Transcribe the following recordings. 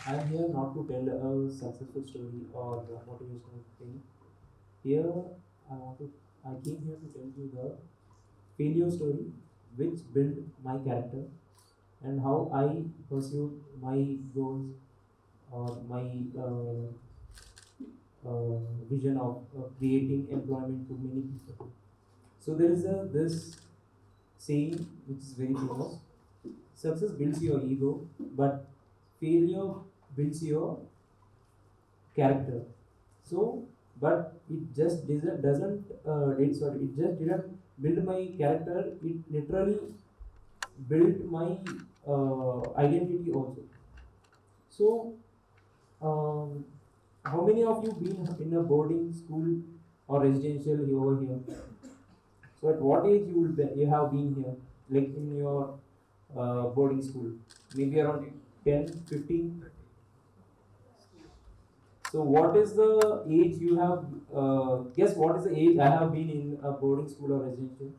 I'm here not to tell a successful story or a motivational thing. Here, I came here to tell you the failure story which built my character and how I pursued my goals or my vision of creating employment to many people. So there is this saying which is very famous: success builds your ego, but failure builds your character. So, but it just doesn't it just didn't build my character. It literally built my identity also. So, um, how many of you been in a boarding school or residential over here? So, at what age you have been here, like in your boarding school? Maybe around 10, 15. So what is the age you have, guess what is the age I have been in a boarding school or residential?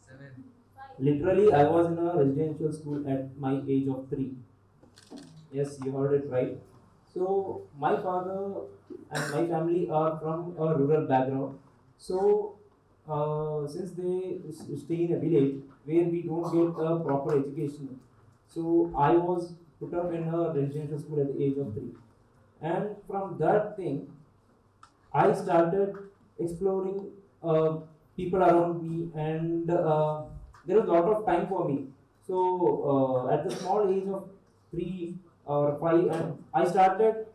7. Literally, I was in a residential school at my age of 3. Yes, you heard it right. So my father and my family are from a rural background. So since they stay in a village where we don't get a proper education, so I was put up in a residential school at the age of 3. And from that thing, I started exploring people around me, and there was a lot of time for me. So at the small age of 3 or 5, and I started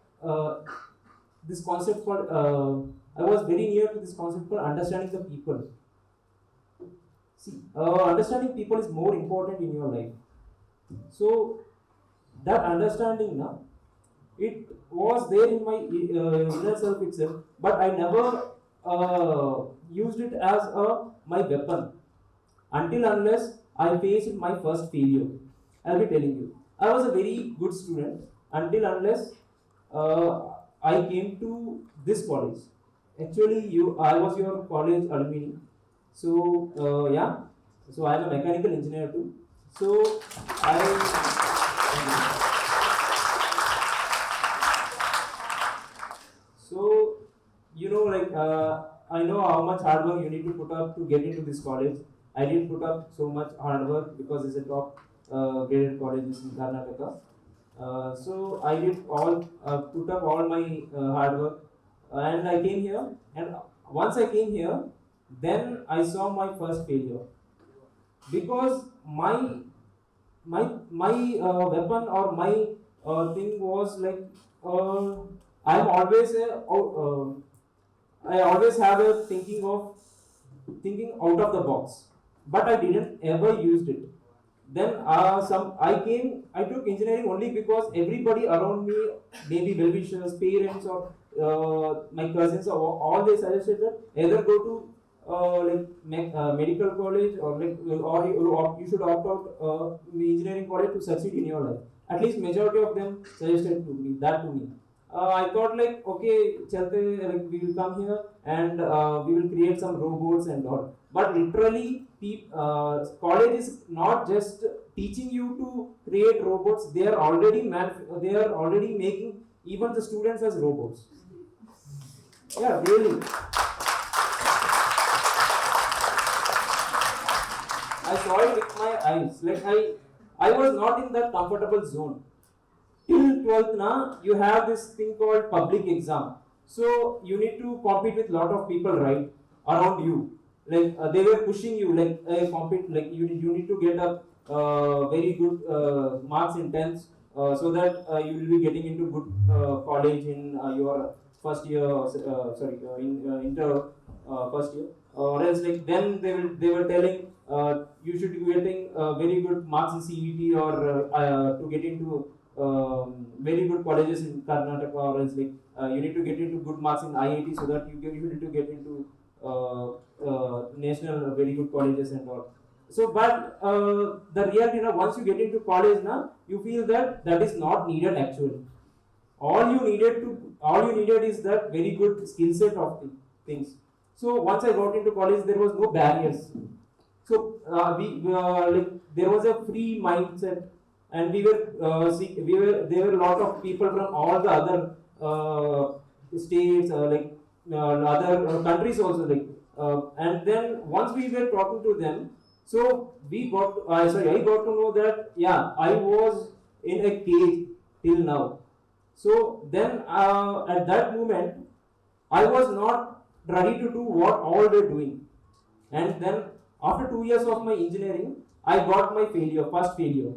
this concept called. I was very near to this concept called understanding the people. See, understanding people is more important in your life. So that understanding now, it was there in my inner self itself, but I never used it as my weapon until unless I faced my first failure. I'll be telling you, I was a very good student until unless uh, I came to this college. Actually, I was your college alumni. So yeah, so I am a mechanical engineer too. So I. So, I know how much hard work you need to put up to get into this college. I didn't put up so much hard work because it's a top graded college in Karnataka. So I did put up all my hard work, and I came here. And once I came here, then I saw my first failure because my weapon or my thing was like uh, I'm always I always have a thinking out of the box, but I didn't ever used it. Then I took engineering only because everybody around me, maybe well wishers, parents, or my cousins, all they suggested that either go to medical college or you should opt out engineering college to succeed in your life. At least majority of them suggested to me. I thought like okay, chalte, like we will come here and we will create some robots and all. But literally, college is not just teaching you to create robots. They are already making even the students as robots. Yeah, really. I saw it with my eyes. I was not in that comfortable zone. Till 12th na, you have this thing called public exam. So you need to compete with lot of people, right, around you. Like they were pushing you, like compete, like you need to get a very good marks in 10th, so that you will be getting into good college in your first year. In inter first year. Or else like then they were telling you should be getting very good marks in CVT or to get into very good colleges in Karnataka, or else like you need to get into good marks in IIT so that you need to get into national very good colleges and all. So, but the reality, once you get into college now, you feel that that is not needed actually. All you needed is that very good skill set of things. So once I got into college, there was no barriers. So we like there was a free mindset and there were a lot of people from all the other states, other countries also, and then once we were talking to them, so I got to know that yeah, I was in a cage till now. So then at that moment, I was not ready to do what all were doing. And then after 2 years of my engineering, I got my first failure.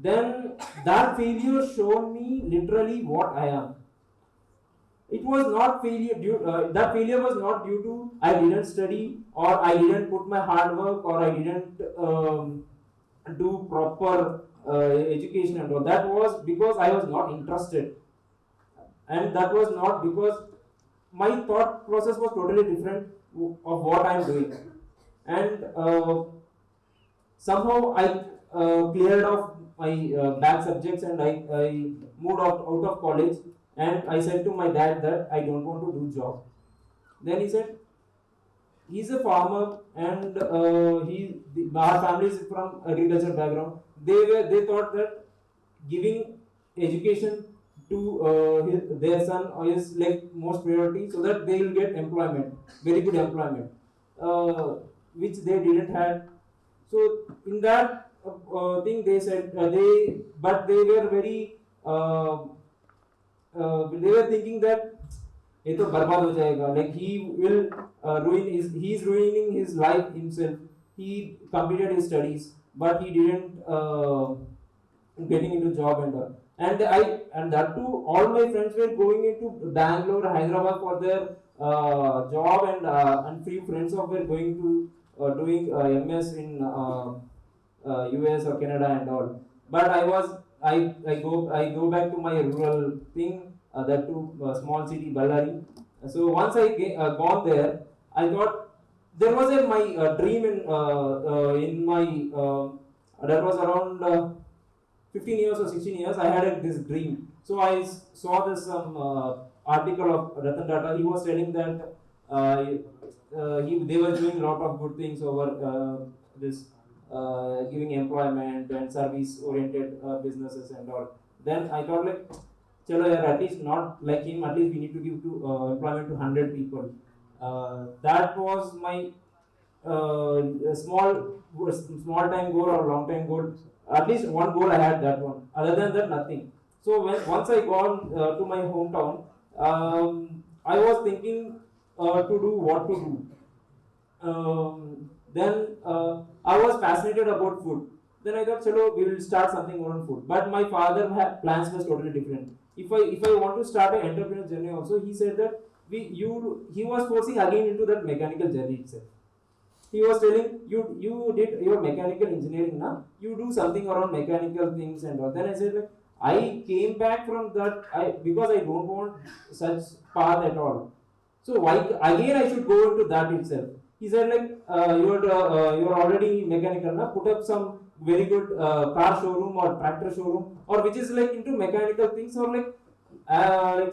Then that failure showed me literally what I am. It was not that failure was not due to I didn't study, or I didn't put my hard work, or I didn't do proper education and all. That was because I was not interested, and that was not because my thought process was totally different of what I'm doing. And somehow I cleared off my back subjects, and I moved out of college, and I said to my dad that I don't want to do job. Then he said, he's a farmer, and our family is from agriculture background. They thought that giving education to their son is like most priority, so that they will get employment, very good employment, which they didn't have. So in that thing, they said they were very they were thinking that ये तो बर्बाद हो जाएगा, like he will he is ruining his life himself. He completed his studies, but he didn't getting into job and all. And that too, all my friends were going into Bangalore, Hyderabad for their job, and few friends of were going to doing MS in US or Canada and all. But I go back to my rural thing, that too small city Ballari. So once I gone there, I thought there was my dream in my that was around 15 years or 16 years. I had this dream. So I saw this article of Ratan Tata. He was telling that they were doing a lot of good things over this giving employment and service oriented businesses and all. Then I thought like, chalo yaar, at least not like him, at least we need to give employment to 100 people. That was my small time goal or long time goal. At least one goal I had, that one. Other than that, nothing. So once I got to my hometown, I was thinking to do what to do. Then I was fascinated about food. Then I thought, chalo, we will start something around food. But my father had plans was totally different. If I want to start an entrepreneurial journey also, he said that he was forcing again into that mechanical journey itself. He was telling, you did your mechanical engineering now, you do something around mechanical things and all. Then I said like, I came back from that because I don't want such path at all. So why again I should go into that itself? He said like, you're already mechanical now, put up some very good car showroom or tractor showroom, or which is like into mechanical things, or like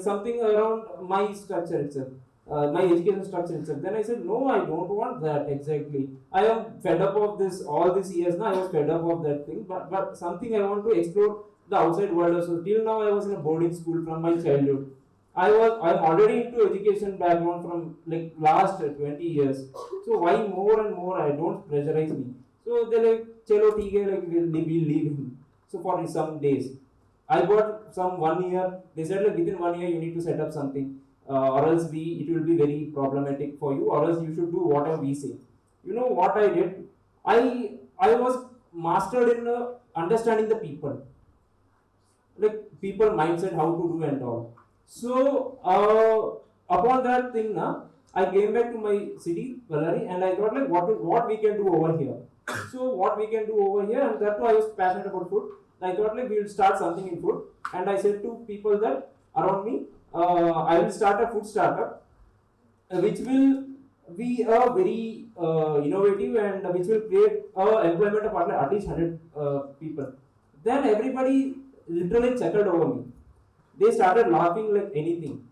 something around my structure itself. My education structure itself. Then I said, no, I don't want that exactly. I am fed up of this all these years now. I was fed up of that thing, but something I want to explore the outside world also. Till now, I was in a boarding school from my childhood. I'm already into education background from like last 20 years. So why more and more? I don't pressurize me. So they like, chalo theek hai, like we'll leave him. So for some days, I got some 1 year. They said like within 1 year you need to set up something. Or else it will be very problematic for you, or else you should do whatever we say. You know what I did? I was mastered in understanding the people, like people mindset, how to do and all. So upon that thing now, I came back to my city, Ballari, and I thought like what we can do over here. So what we can do over here, and that too I was passionate about food. I thought like we will start something in food, and I said to people that around me, I will start a food startup, which will be a very innovative, and which will create employment of at least 100 people. Then everybody literally chuckled over me. They started laughing like anything.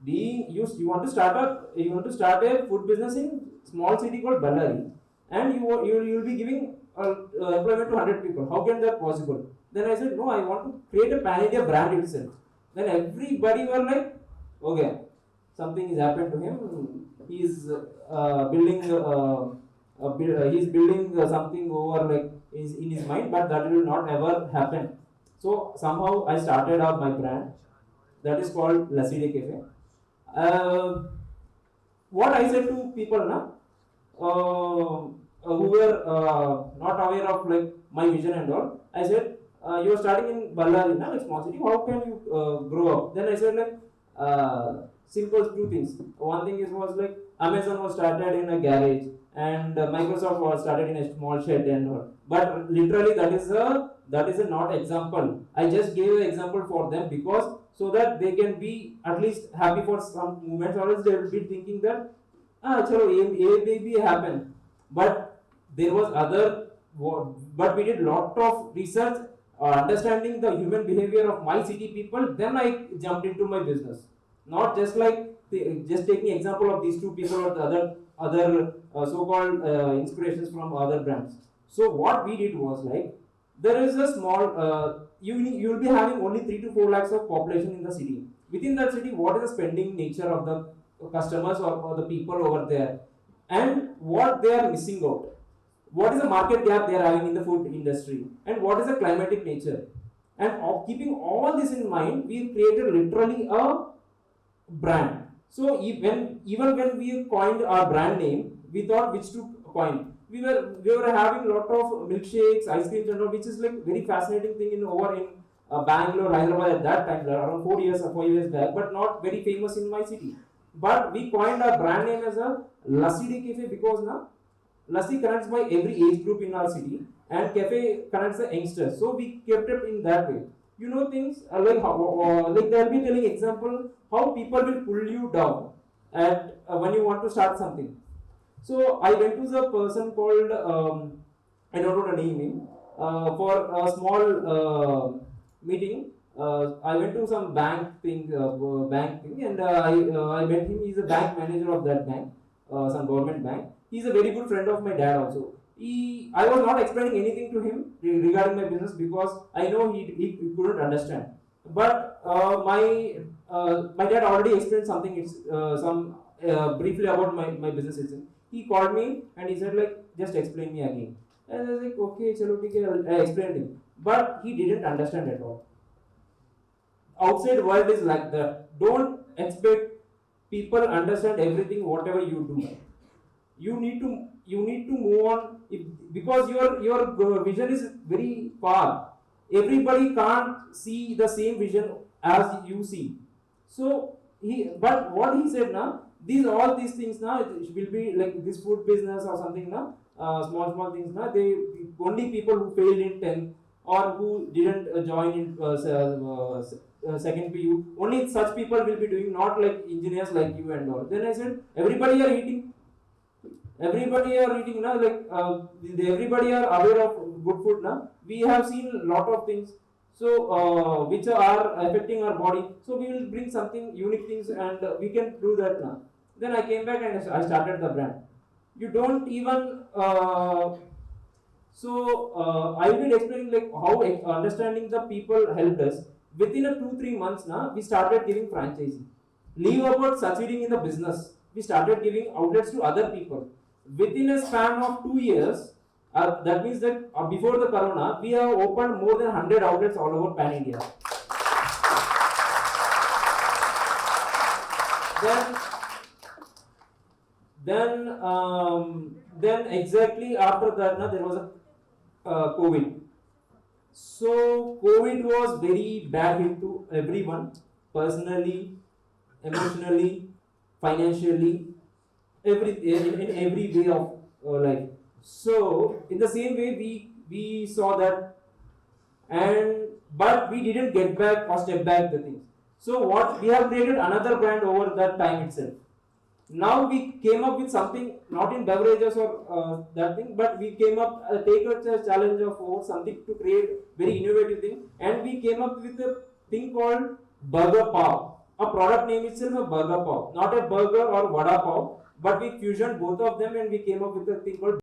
You want to start a food business in small city called Ballari, and you'll be giving employment to 100 people. How can that possible? Then I said, no, I want to create a pan-India brand itself. Then everybody were like, okay, something has happened to him. He's building something over like is in his mind, but that will not ever happen. So somehow I started up my brand that is called Lassi Cafe. Uh, what I said to people now, who were not aware of like my vision and all, I said, you are starting in Ballari, na, like small city. How can you grow up? Then I said like simple two things. One thing is was like Amazon was started in a garage and Microsoft was started in a small shed and all. But literally that is a not example. I just gave an example for them because so that they can be at least happy for some moments, or else they will be thinking that chalo a maybe happen. But there was other, but we did lot of research, understanding the human behavior of my city people. Then I jumped into my business, not just like just taking example of these two people or the other so-called inspirations from other brands. So what we did was like there is a small you will be having only 3 to 4 lakhs of population in the city. Within that city, what is the spending nature of the customers or the people over there, and what they are missing out? What is the market gap they are having in the food industry, and what is the climatic nature? And keeping all this in mind, we created literally a brand. So even when we coined our brand name, we thought which to coin. We were having lot of milkshakes, ice creams, and all, which is like very fascinating thing in Bangalore, Hyderabad at that time, around 4 years or 5 years back, but not very famous in my city. But we coined our brand name as a Lassi Cafe because now Lassi connects by every age group in our city, and cafe connects the youngsters. So we kept it in that way. You know things like how like they'll be telling example how people will pull you down at when you want to start something. So I went to the person called I don't know the name for a small meeting. I went to some bank thing, and I met him. He's a bank manager of that bank, some government bank. He's a very good friend of my dad also. I was not explaining anything to him regarding my business because I know he couldn't understand. But my dad already explained something. It's some briefly about my business itself. He called me and he said like, just explain me again. And I was like, okay, chalo, okay, I explained him. But he didn't understand at all. Outside world is like that. Don't expect people understand everything whatever you do. You need to move on because your vision is very far. Everybody can't see the same vision as you see. So but what he said now, all these things now will be like this food business or something now, small things now. They only people who failed in 10th or who didn't join in second PU. Only such people will be doing, not like engineers like you and all. Then I said, everybody are eating now, like everybody are aware of good food now. We have seen a lot of things, so which are affecting our body. So we will bring something unique things, and we can do that now. Then I came back and I started the brand. You don't even I will be explaining like how understanding the people helped us. Within a 2-3 months now, we started giving franchising. Leave about succeeding in the business, we started giving outlets to other people. Within a span of 2 years, that means that before the corona, we have opened more than 100 outlets all over pan India. Then exactly after that, there was a COVID. So COVID was very bad hit to everyone, personally, emotionally, financially, in every way of life. So in the same way, we saw that, but we didn't get back or step back the things. So what we have created another brand over that time itself. Now we came up with something not in beverages or that thing, but we came up take a challenge of something to create very innovative thing, and we came up with a thing called Burger Pav. A product name itself a Burger Pav, not a burger or vada pav, but we fusioned both of them and we came up with a thing called